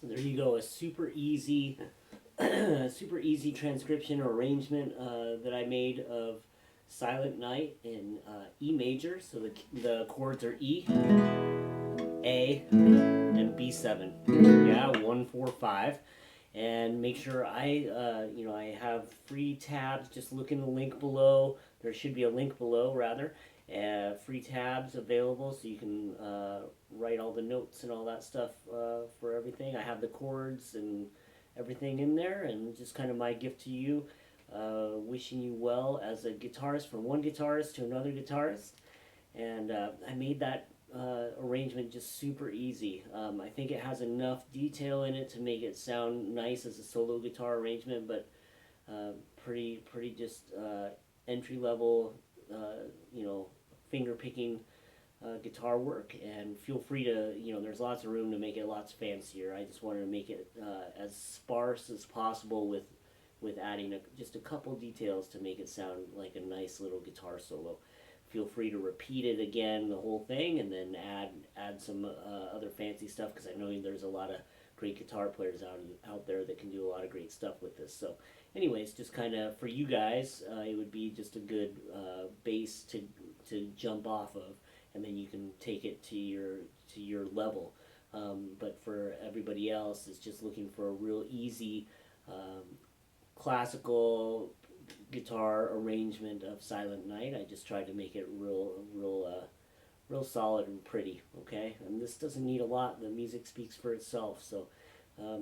There you go, a super easy, super easy transcription or arrangement that I made of Silent Night in E major. So the chords are E, A, and B7. Yeah, 1, 4, 5. And make sure I have free tabs. Just look in the link below. There should be a link below, rather. Free tabs available so you can write all the notes and all that stuff for everything. I have the chords and everything in there, and just kind of my gift to you, wishing you well as a guitarist, from one guitarist to another guitarist. And I made that arrangement just super easy. I think it has enough detail in it to make it sound nice as a solo guitar arrangement, but pretty just entry level, finger picking guitar work. And feel free to, there's lots of room to make it lots fancier. I just wanted to make it as sparse as possible with adding just a couple details to make it sound like a nice little guitar solo. Feel free to repeat it again, the whole thing, and then add some other fancy stuff, because I know there's a lot of great guitar players out there that can do a lot of great stuff with this. So anyways, just kind of for you guys, it would be just a good base to jump off of, and then you can take it to your level. But for everybody else, it's just looking for a real easy classical guitar arrangement of Silent Night. I just tried to make it real solid and pretty. Okay, and this doesn't need a lot. The music speaks for itself. So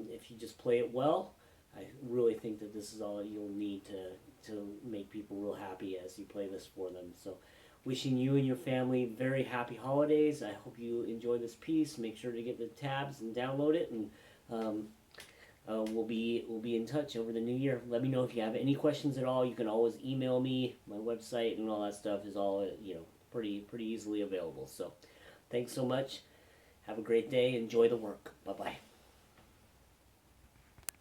if you just play it well, I really think that this is all you'll need to make people real happy as you play this for them. So wishing you and your family very happy holidays. I hope you enjoy this piece. Make sure to get the tabs and download it, and we'll be in touch over the new year. Let me know if you have any questions at all. You can always email me. My website and all that stuff is all pretty easily available. So thanks so much. Have a great day. Enjoy the work. Bye bye.